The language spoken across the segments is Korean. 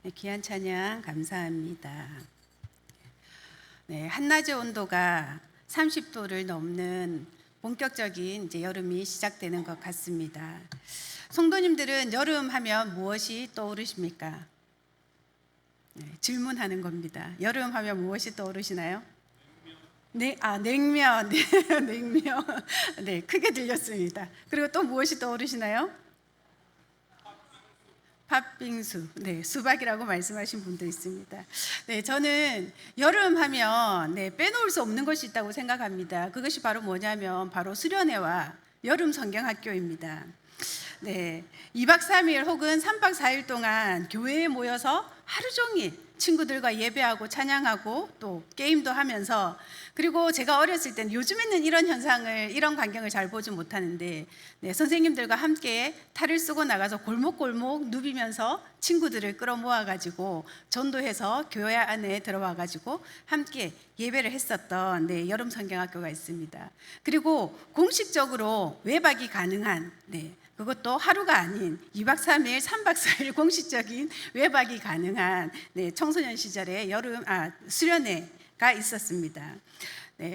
네, 귀한 찬양 감사합니다. 네, 한낮의 온도가 30도를 넘는 본격적인 이제 여름이 시작되는 것 같습니다. 성도님들은 여름 하면 무엇이 떠오르십니까? 네, 질문하는 겁니다. 여름 하면 무엇이 떠오르시나요? 네, 냉면. 네, 냉면. 네, 크게 들렸습니다. 그리고 또 무엇이 떠오르시나요? 팥빙수, 네, 수박이라고 말씀하신 분도 있습니다. 네, 저는 여름 하면 빼놓을 수 없는 것이 있다고 생각합니다. 그것이 바로 뭐냐면 바로 수련회와 여름 성경학교입니다. 네, 2박 3일 혹은 3박 4일 동안 교회에 모여서 하루 종일 친구들과 예배하고 찬양하고 또 게임도 하면서, 그리고 제가 어렸을 때는, 요즘에는 이런 광경을 잘 보지 못하는데, 선생님들과 함께 탈을 쓰고 나가서 골목골목 누비면서 친구들을 끌어모아가지고 전도해서 교회 안에 들어와가지고 함께 예배를 했었던 여름 성경학교가 있습니다. 그리고 공식적으로 외박이 가능한, 그것도 하루가 아닌 2박 3일, 3박 4일 공식적인 외박이 가능한 청소년 시절에 수련회가 있었습니다.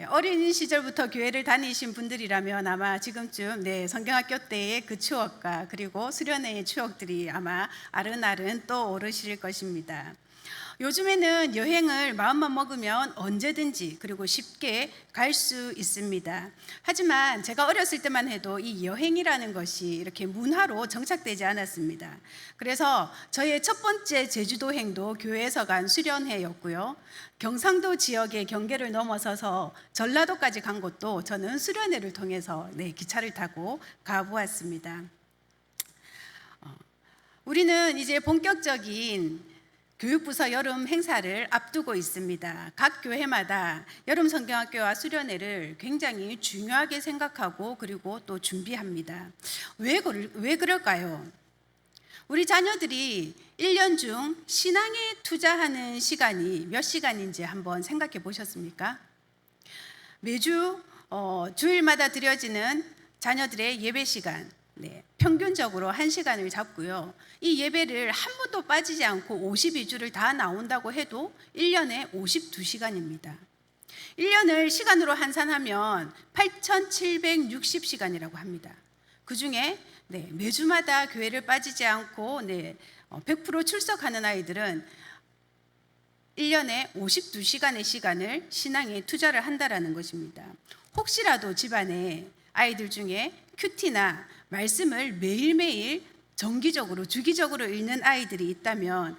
어린 시절부터 교회를 다니신 분들이라면 아마 지금쯤 성경학교 때의 그 추억과 그리고 수련회의 추억들이 아마 아른아른 떠오르실 것입니다. 요즘에는 여행을 마음만 먹으면 언제든지 그리고 쉽게 갈 수 있습니다. 하지만 제가 어렸을 때만 해도 이 여행이라는 것이 이렇게 문화로 정착되지 않았습니다. 그래서 저의 첫 번째 제주도행도 교회에서 간 수련회였고요. 경상도 지역의 경계를 넘어서서 전라도까지 간 것도 저는 수련회를 통해서 기차를 타고 가보았습니다. 우리는 이제 본격적인 교육부서 여름 행사를 앞두고 있습니다. 각 교회마다 여름 성경학교와 수련회를 굉장히 중요하게 생각하고 그리고 또 준비합니다. 왜 그럴까요? 우리 자녀들이 1년 중 신앙에 투자하는 시간이 몇 시간인지 한번 생각해 보셨습니까? 매주 주일마다 드려지는 자녀들의 예배 시간, 평균적으로 1시간을 잡고요. 이 예배를 한 번도 빠지지 않고 52주를 다 나온다고 해도 1년에 52시간입니다. 1년을 시간으로 환산하면 8,760시간이라고 합니다. 그 중에 매주마다 교회를 빠지지 않고 100% 출석하는 아이들은 1년에 52시간의 시간을 신앙에 투자를 한다라는 것입니다. 혹시라도 집안에 아이들 중에 큐티나 말씀을 매일매일 정기적으로 주기적으로 읽는 아이들이 있다면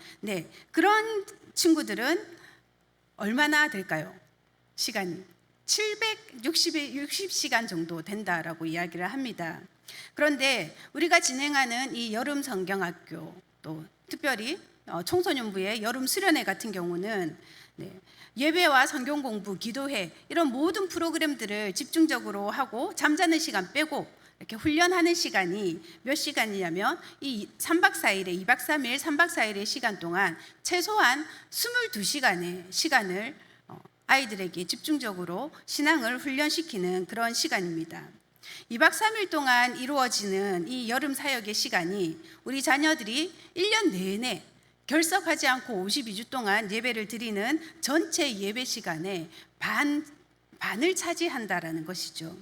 그런 친구들은 얼마나 될까요? 시간이 760시간 정도 된다라고 이야기를 합니다. 그런데 우리가 진행하는 이 여름 성경학교, 또 특별히 청소년부의 여름 수련회 같은 경우는 예배와 성경 공부, 기도회 이런 모든 프로그램들을 집중적으로 하고 잠자는 시간 빼고 이렇게 훈련하는 시간이 몇 시간이냐면 이 3박 4일에 2박 3일, 3박 4일의 시간 동안 최소한 22시간의 시간을 아이들에게 집중적으로 신앙을 훈련시키는 그런 시간입니다. 2박 3일 동안 이루어지는 이 여름 사역의 시간이 우리 자녀들이 1년 내내 결석하지 않고 52주 동안 예배를 드리는 전체 예배 시간의 반을 차지한다라는 것이죠.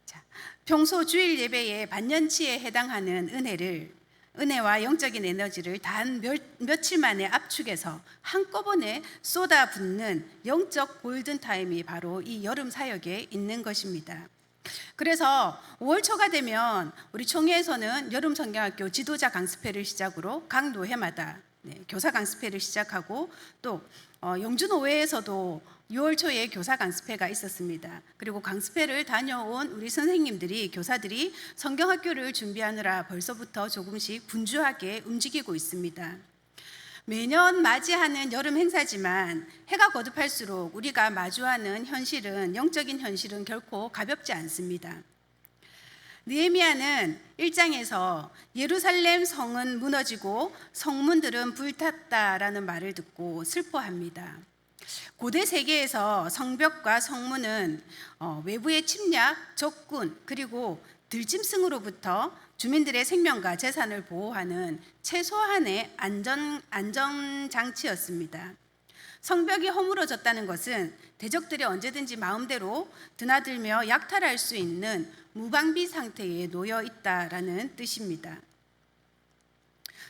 자, 평소 주일 예배의 반년치에 해당하는 은혜와 영적인 에너지를 단 며칠 만에 압축해서 한꺼번에 쏟아붓는 영적 골든타임이 바로 이 여름 사역에 있는 것입니다. 그래서 5월 초가 되면 우리 총회에서는 여름 성경학교 지도자 강습회를 시작으로 각 노회마다 교사 강습회를 시작하고, 또 영주노회에서도 6월 초에 교사 강습회가 있었습니다. 그리고 강습회를 다녀온 우리 선생님들이, 교사들이 성경학교를 준비하느라 벌써부터 조금씩 분주하게 움직이고 있습니다. 매년 맞이하는 여름 행사지만 해가 거듭할수록 우리가 마주하는 현실은, 영적인 현실은 결코 가볍지 않습니다. 느헤미야는 1장에서 예루살렘 성은 무너지고 성문들은 불탔다라는 말을 듣고 슬퍼합니다. 고대 세계에서 성벽과 성문은 외부의 침략, 적군, 그리고 들짐승으로부터 주민들의 생명과 재산을 보호하는 최소한의 안전장치였습니다. 성벽이 허물어졌다는 것은 대적들이 언제든지 마음대로 드나들며 약탈할 수 있는 무방비 상태에 놓여 있다라는 뜻입니다.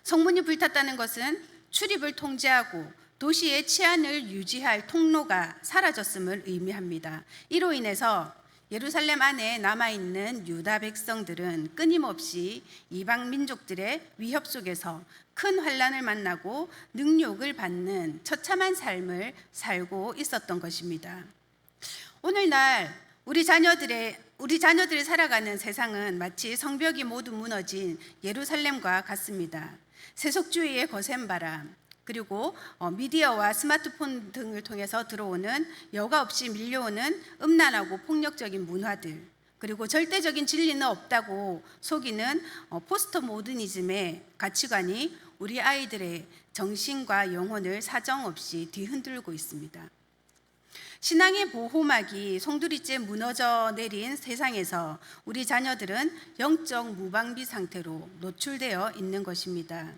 성문이 불탔다는 것은 출입을 통제하고 도시의 치안을 유지할 통로가 사라졌음을 의미합니다. 이로 인해서 예루살렘 안에 남아있는 유다 백성들은 끊임없이 이방 민족들의 위협 속에서 큰 환난을 만나고 능욕을 받는 처참한 삶을 살고 있었던 것입니다. 오늘날 우리 자녀들이 살아가는 세상은 마치 성벽이 모두 무너진 예루살렘과 같습니다. 세속주의의 거센 바람, 그리고 미디어와 스마트폰 등을 통해서 들어오는 여과 없이 밀려오는 음란하고 폭력적인 문화들, 그리고 절대적인 진리는 없다고 속이는 포스트 모더니즘의 가치관이 우리 아이들의 정신과 영혼을 사정없이 뒤흔들고 있습니다. 신앙의 보호막이 송두리째 무너져 내린 세상에서 우리 자녀들은 영적 무방비 상태로 노출되어 있는 것입니다.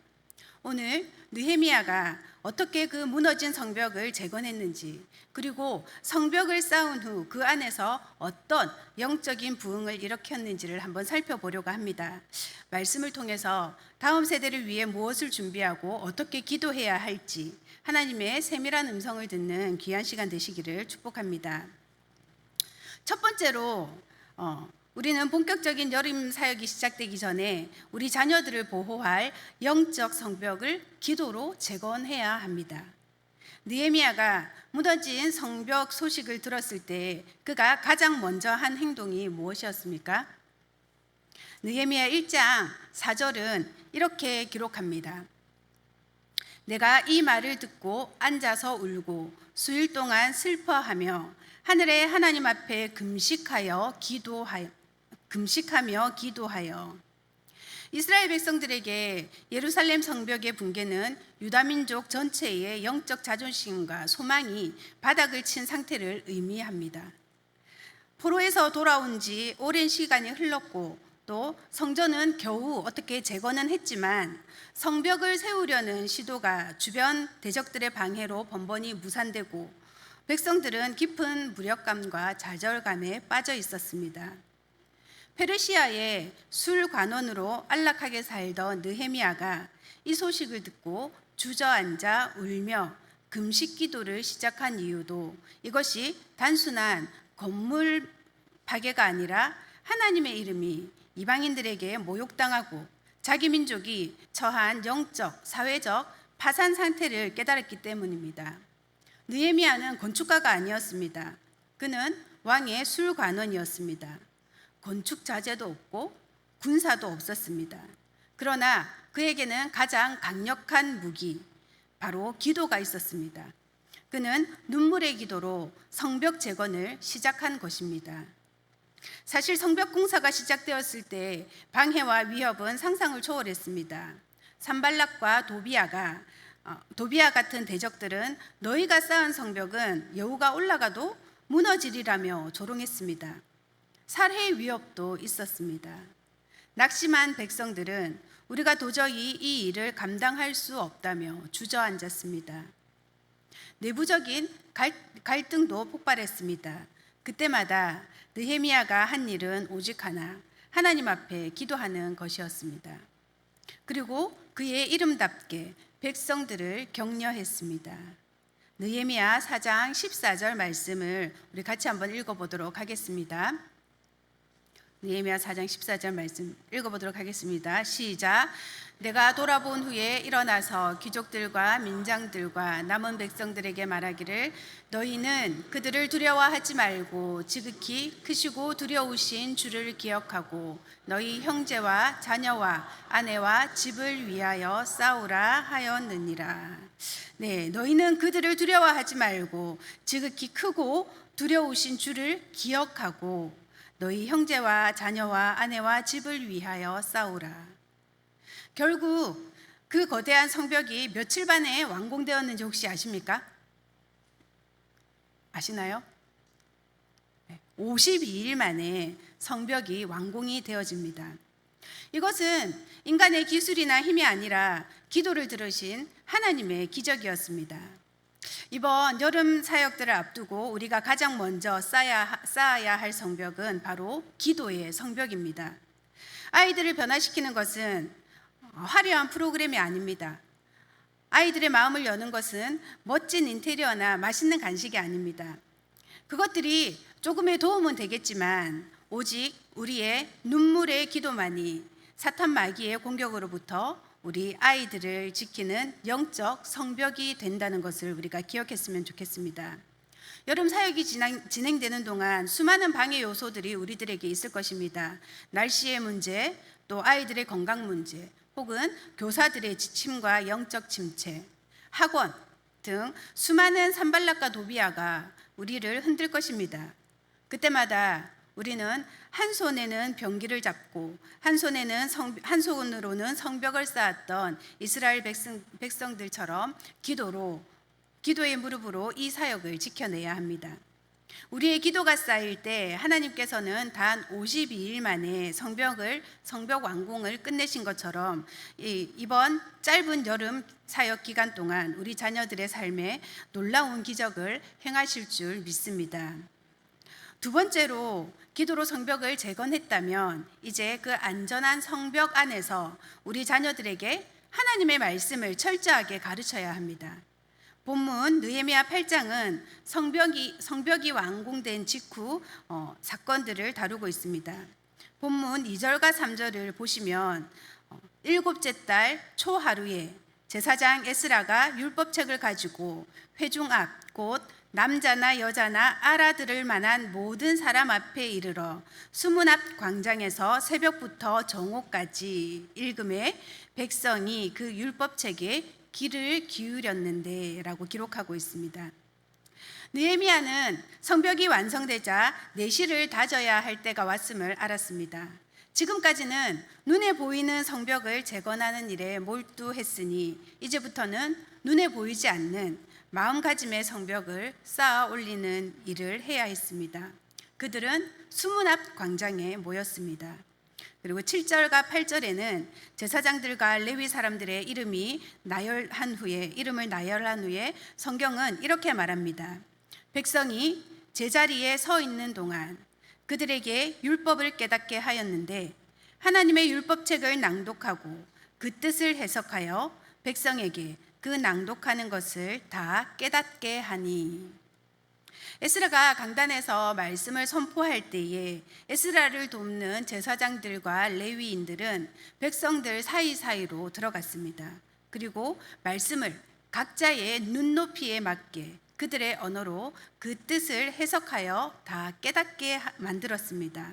오늘 느헤미야가 어떻게 그 무너진 성벽을 재건했는지, 그리고 성벽을 쌓은 후 그 안에서 어떤 영적인 부흥을 일으켰는지를 한번 살펴보려고 합니다. 말씀을 통해서 다음 세대를 위해 무엇을 준비하고 어떻게 기도해야 할지 하나님의 세밀한 음성을 듣는 귀한 시간 되시기를 축복합니다. 첫 번째로 우리는 본격적인 여름 사역이 시작되기 전에 우리 자녀들을 보호할 영적 성벽을 기도로 재건해야 합니다. 느헤미야가 무너진 성벽 소식을 들었을 때 그가 가장 먼저 한 행동이 무엇이었습니까? 느헤미야 1장 4절은 이렇게 기록합니다. 내가 이 말을 듣고 앉아서 울고 수일 동안 슬퍼하며 하늘의 하나님 앞에 금식하며 기도하여. 이스라엘 백성들에게 예루살렘 성벽의 붕괴는 유다 민족 전체의 영적 자존심과 소망이 바닥을 친 상태를 의미합니다. 포로에서 돌아온 지 오랜 시간이 흘렀고 또 성전은 겨우 어떻게 재건은 했지만 성벽을 세우려는 시도가 주변 대적들의 방해로 번번이 무산되고 백성들은 깊은 무력감과 좌절감에 빠져 있었습니다. 페르시아의 술관원으로 안락하게 살던 느헤미야가 이 소식을 듣고 주저앉아 울며 금식 기도를 시작한 이유도 이것이 단순한 건물 파괴가 아니라 하나님의 이름이 이방인들에게 모욕당하고 자기 민족이 처한 영적, 사회적 파산 상태를 깨달았기 때문입니다. 느헤미야는 건축가가 아니었습니다. 그는 왕의 술관원이었습니다. 건축 자재도 없고 군사도 없었습니다. 그러나 그에게는 가장 강력한 무기, 바로 기도가 있었습니다. 그는 눈물의 기도로 성벽 재건을 시작한 것입니다. 사실 성벽 공사가 시작되었을 때 방해와 위협은 상상을 초월했습니다. 산발락과 도비아 같은 대적들은 너희가 쌓은 성벽은 여우가 올라가도 무너지리라며 조롱했습니다. 살해 위협도 있었습니다. 낙심한 백성들은 우리가 도저히 이 일을 감당할 수 없다며 주저앉았습니다. 내부적인 갈등도 폭발했습니다. 그때마다 느헤미야가 한 일은 오직 하나, 하나님 앞에 기도하는 것이었습니다. 그리고 그의 이름답게 백성들을 격려했습니다. 느헤미야 4장 14절 말씀을 우리 같이 한번 읽어보도록 하겠습니다. 느헤미야 4장 14절 말씀 읽어보도록 하겠습니다. 시작. 내가 돌아본 후에 일어나서 귀족들과 민장들과 남은 백성들에게 말하기를 너희는 그들을 두려워하지 말고 지극히 크시고 두려우신 주를 기억하고 너희 형제와 자녀와 아내와 집을 위하여 싸우라 하였느니라. 네, 너희는 그들을 두려워하지 말고 지극히 크고 두려우신 주를 기억하고 너희 형제와 자녀와 아내와 집을 위하여 싸우라. 결국 그 거대한 성벽이 며칠 만에 완공되었는지 혹시 아십니까? 아시나요? 52일 만에 성벽이 완공이 되어집니다. 이것은 인간의 기술이나 힘이 아니라 기도를 들으신 하나님의 기적이었습니다. 이번 여름 사역들을 앞두고 우리가 가장 먼저 쌓아야 할 성벽은 바로 기도의 성벽입니다. 아이들을 변화시키는 것은 화려한 프로그램이 아닙니다. 아이들의 마음을 여는 것은 멋진 인테리어나 맛있는 간식이 아닙니다. 그것들이 조금의 도움은 되겠지만 오직 우리의 눈물의 기도만이 사탄 마귀의 공격으로부터 우리 아이들을 지키는 영적 성벽이 된다는 것을 우리가 기억했으면 좋겠습니다. 여름 사역이 진행되는 동안 수많은 방해 요소들이 우리들에게 있을 것입니다. 날씨의 문제, 또 아이들의 건강 문제, 혹은 교사들의 지침과 영적 침체, 학원 등 수많은 산발락과 도비아가 우리를 흔들 것입니다. 그때마다 우리는 한 손에는 병기를 잡고 한 손으로는 성벽을 쌓았던 이스라엘 백성들처럼 기도의 무릎으로 이 사역을 지켜내야 합니다. 우리의 기도가 쌓일 때 하나님께서는 단 52일 만에 성벽 완공을 끝내신 것처럼 이번 짧은 여름 사역 기간 동안 우리 자녀들의 삶에 놀라운 기적을 행하실 줄 믿습니다. 두 번째로 기도로 성벽을 재건했다면 이제 그 안전한 성벽 안에서 우리 자녀들에게 하나님의 말씀을 철저하게 가르쳐야 합니다. 본문 느헤미야 8장은 성벽이 완공된 직후 사건들을 다루고 있습니다. 본문 2절과 3절을 보시면 일곱째 달 초하루에 제사장 에스라가 율법책을 가지고 회중 앞 곧 남자나 여자나 알아들을 만한 모든 사람 앞에 이르러 수문 앞 광장에서 새벽부터 정오까지 읽음에 백성이 그 율법책에 귀를 기울였는데 라고 기록하고 있습니다. 느헤미야는 성벽이 완성되자 내실을 다져야 할 때가 왔음을 알았습니다. 지금까지는 눈에 보이는 성벽을 재건하는 일에 몰두했으니 이제부터는 눈에 보이지 않는 마음가짐의 성벽을 쌓아 올리는 일을 해야 했습니다. 그들은 수문 앞 광장에 모였습니다. 그리고 7절과 8절에는 제사장들과 레위 사람들의 이름을 나열한 후에 성경은 이렇게 말합니다. 백성이 제자리에 서 있는 동안 그들에게 율법을 깨닫게 하였는데 하나님의 율법책을 낭독하고 그 뜻을 해석하여 백성에게 그 낭독하는 것을 다 깨닫게 하니. 에스라가 강단에서 말씀을 선포할 때에 에스라를 돕는 제사장들과 레위인들은 백성들 사이사이로 들어갔습니다. 그리고 말씀을 각자의 눈높이에 맞게 그들의 언어로 그 뜻을 해석하여 다 깨닫게 만들었습니다.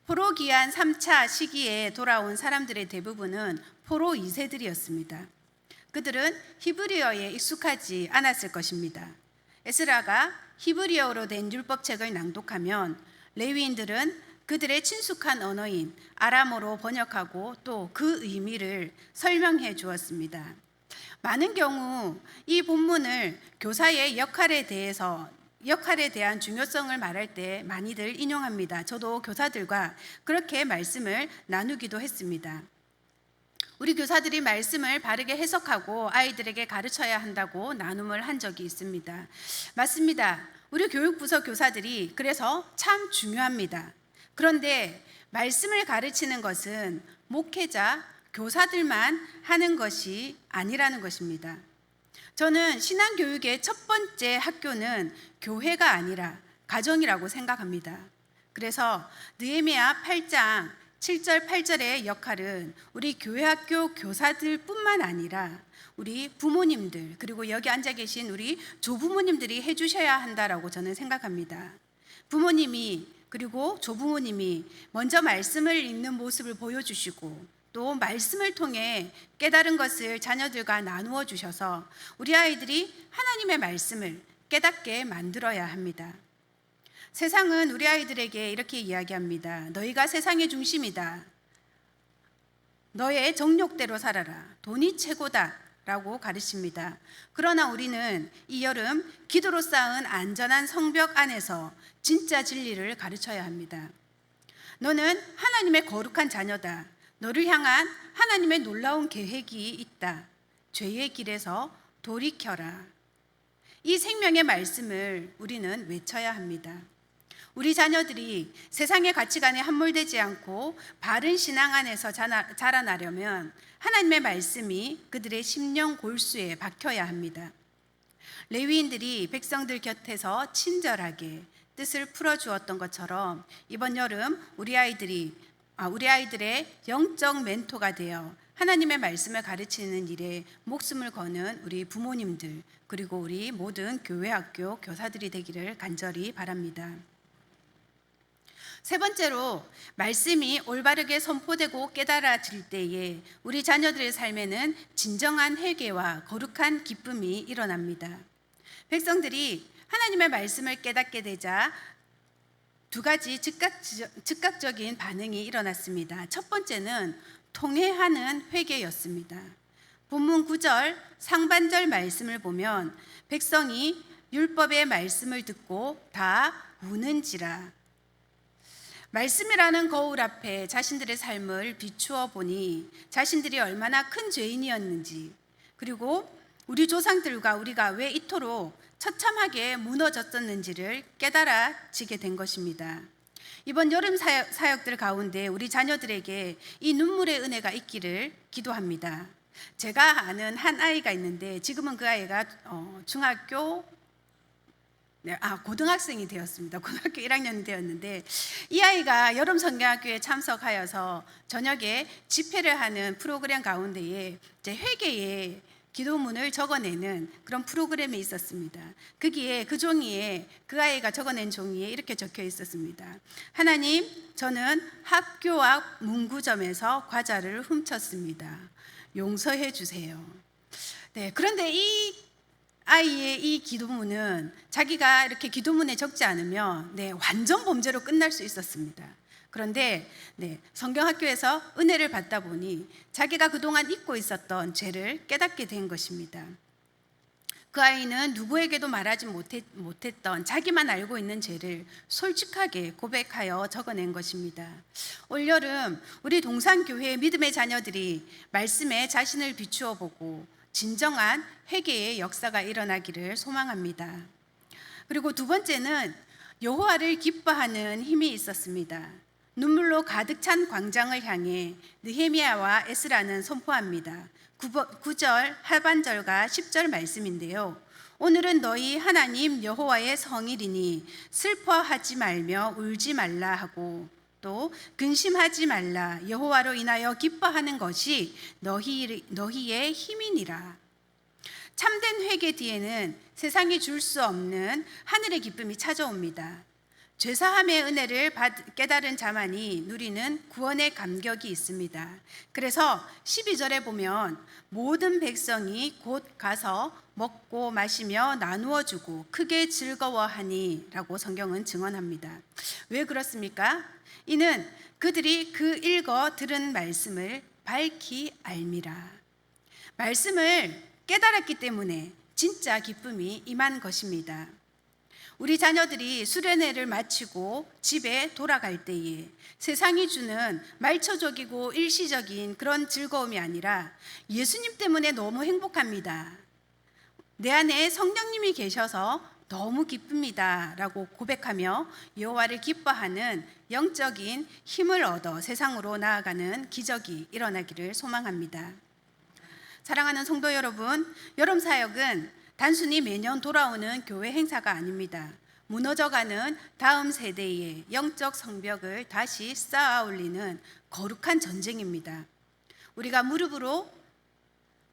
포로 기한 3차 시기에 돌아온 사람들의 대부분은 포로 2세들이었습니다. 그들은 히브리어에 익숙하지 않았을 것입니다. 에스라가 히브리어로 된 율법책을 낭독하면 레위인들은 그들의 친숙한 언어인 아람어로 번역하고 또 그 의미를 설명해 주었습니다. 많은 경우 이 본문을 교사의 역할에 대한 중요성을 말할 때 많이들 인용합니다. 저도 교사들과 그렇게 말씀을 나누기도 했습니다. 우리 교사들이 말씀을 바르게 해석하고 아이들에게 가르쳐야 한다고 나눔을 한 적이 있습니다. 맞습니다. 우리 교육부서 교사들이 그래서 참 중요합니다. 그런데 말씀을 가르치는 것은 목회자, 교사들만 하는 것이 아니라는 것입니다. 저는 신앙교육의 첫 번째 학교는 교회가 아니라 가정이라고 생각합니다. 그래서 느헤미야 8장 7절 8절의 역할은 우리 교회학교 교사들뿐만 아니라 우리 부모님들 그리고 여기 앉아 계신 우리 조부모님들이 해주셔야 한다라고 저는 생각합니다. 부모님이 그리고 조부모님이 먼저 말씀을 읽는 모습을 보여주시고 또 말씀을 통해 깨달은 것을 자녀들과 나누어 주셔서 우리 아이들이 하나님의 말씀을 깨닫게 만들어야 합니다. 세상은 우리 아이들에게 이렇게 이야기합니다. 너희가 세상의 중심이다. 너의 정욕대로 살아라. 돈이 최고다. 라고 가르칩니다. 그러나 우리는 이 여름 기도로 쌓은 안전한 성벽 안에서 진짜 진리를 가르쳐야 합니다. 너는 하나님의 거룩한 자녀다. 너를 향한 하나님의 놀라운 계획이 있다. 죄의 길에서 돌이켜라. 이 생명의 말씀을 우리는 외쳐야 합니다. 우리 자녀들이 세상의 가치관에 함몰되지 않고 바른 신앙 안에서 자라나려면 하나님의 말씀이 그들의 심령 골수에 박혀야 합니다. 레위인들이 백성들 곁에서 친절하게 뜻을 풀어주었던 것처럼 이번 여름 우리 아이들의 영적 멘토가 되어 하나님의 말씀을 가르치는 일에 목숨을 거는 우리 부모님들, 그리고 우리 모든 교회 학교 교사들이 되기를 간절히 바랍니다. 세 번째로, 말씀이 올바르게 선포되고 깨달아질 때에 우리 자녀들의 삶에는 진정한 회개와 거룩한 기쁨이 일어납니다. 백성들이 하나님의 말씀을 깨닫게 되자 두 가지 즉각적인 반응이 일어났습니다. 첫 번째는 통회하는 회개였습니다. 본문 9절 상반절 말씀을 보면 백성이 율법의 말씀을 듣고 다 우는지라. 말씀이라는 거울 앞에 자신들의 삶을 비추어 보니 자신들이 얼마나 큰 죄인이었는지, 그리고 우리 조상들과 우리가 왜 이토록 처참하게 무너졌었는지를 깨달아지게 된 것입니다. 이번 여름 사역들 가운데 우리 자녀들에게 이 눈물의 은혜가 있기를 기도합니다. 제가 아는 한 아이가 있는데 지금은 그 아이가 고등학생이 되었습니다. 고등학교 1학년이 되었는데 이 아이가 여름 성경학교에 참석하여서 저녁에 집회를 하는 프로그램 가운데에 이제 회개의 기도문을 적어내는 그런 프로그램이 있었습니다. 거기에 그 종이에, 그 아이가 적어낸 종이에 이렇게 적혀 있었습니다. 하나님, 저는 학교 앞 문구점에서 과자를 훔쳤습니다. 용서해 주세요. 네, 그런데 이 아이의 이 기도문은 자기가 이렇게 기도문에 적지 않으면 완전 범죄로 끝날 수 있었습니다. 그런데 성경학교에서 은혜를 받다 보니 자기가 그동안 잊고 있었던 죄를 깨닫게 된 것입니다. 그 아이는 누구에게도 말하지 못했던 자기만 알고 있는 죄를 솔직하게 고백하여 적어낸 것입니다. 올여름 우리 동산교회의 믿음의 자녀들이 말씀에 자신을 비추어 보고 진정한 회개의 역사가 일어나기를 소망합니다. 그리고 두 번째는 여호와를 기뻐하는 힘이 있었습니다. 눈물로 가득 찬 광장을 향해 느헤미야와 에스라는 선포합니다. 9절 하반절과 10절 말씀인데요. 오늘은 너희 하나님 여호와의 성일이니 슬퍼하지 말며 울지 말라 하고, 또 근심하지 말라, 여호와로 인하여 기뻐하는 것이 너희의 힘이니라. 참된 회개 뒤에는 세상이 줄 수 없는 하늘의 기쁨이 찾아옵니다. 죄사함의 은혜를 깨달은 자만이 누리는 구원의 감격이 있습니다. 그래서 12절에 보면 모든 백성이 곧 가서 먹고 마시며 나누어 주고 크게 즐거워하니 라고 성경은 증언합니다. 왜 그렇습니까? 이는 그들이 그 읽어 들은 말씀을 밝히 알미라. 말씀을 깨달았기 때문에 진짜 기쁨이 임한 것입니다. 우리 자녀들이 수련회를 마치고 집에 돌아갈 때에 세상이 주는 말초적이고 일시적인 그런 즐거움이 아니라 예수님 때문에 너무 행복합니다. 내 안에 성령님이 계셔서 너무 기쁩니다 라고 고백하며 여호와를 기뻐하는 영적인 힘을 얻어 세상으로 나아가는 기적이 일어나기를 소망합니다. 사랑하는 성도 여러분, 여름 사역은 단순히 매년 돌아오는 교회 행사가 아닙니다. 무너져가는 다음 세대의 영적 성벽을 다시 쌓아 올리는 거룩한 전쟁입니다. 우리가 무릎으로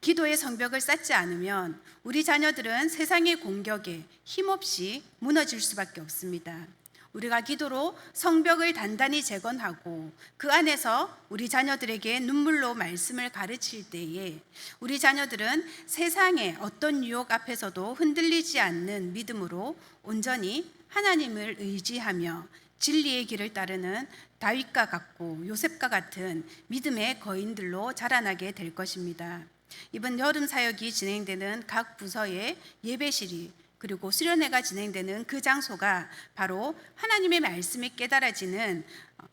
기도의 성벽을 쌓지 않으면 우리 자녀들은 세상의 공격에 힘없이 무너질 수밖에 없습니다. 우리가 기도로 성벽을 단단히 재건하고 그 안에서 우리 자녀들에게 눈물로 말씀을 가르칠 때에 우리 자녀들은 세상의 어떤 유혹 앞에서도 흔들리지 않는 믿음으로 온전히 하나님을 의지하며 진리의 길을 따르는 다윗과 같고 요셉과 같은 믿음의 거인들로 자라나게 될 것입니다. 이번 여름 사역이 진행되는 각 부서의 예배실이 그리고 수련회가 진행되는 그 장소가 바로 하나님의 말씀이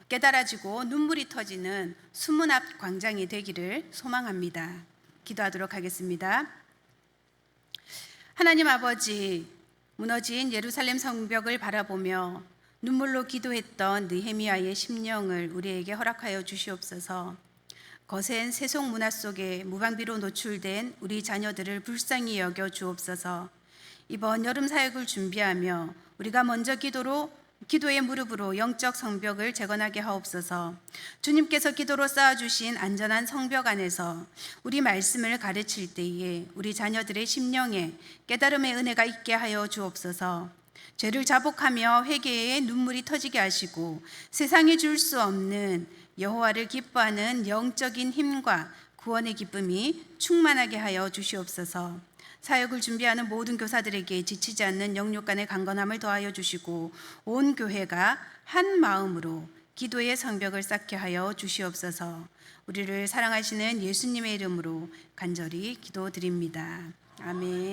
깨달아지고 눈물이 터지는 수문 앞 광장이 되기를 소망합니다. 기도하도록 하겠습니다. 하나님 아버지, 무너진 예루살렘 성벽을 바라보며 눈물로 기도했던 느헤미야의 심령을 우리에게 허락하여 주시옵소서. 거센 세속 문화 속에 무방비로 노출된 우리 자녀들을 불쌍히 여겨 주옵소서. 이번 여름 사역을 준비하며 우리가 먼저 기도의 무릎으로 영적 성벽을 재건하게 하옵소서. 주님께서 기도로 쌓아주신 안전한 성벽 안에서 우리 말씀을 가르칠 때에 우리 자녀들의 심령에 깨달음의 은혜가 있게 하여 주옵소서. 죄를 자복하며 회개의 눈물이 터지게 하시고 세상이 줄 수 없는 여호와를 기뻐하는 영적인 힘과 구원의 기쁨이 충만하게 하여 주시옵소서. 사역을 준비하는 모든 교사들에게 지치지 않는 영육간의 강건함을 더하여 주시고 온 교회가 한 마음으로 기도의 성벽을 쌓게 하여 주시옵소서. 우리를 사랑하시는 예수님의 이름으로 간절히 기도드립니다. 아멘.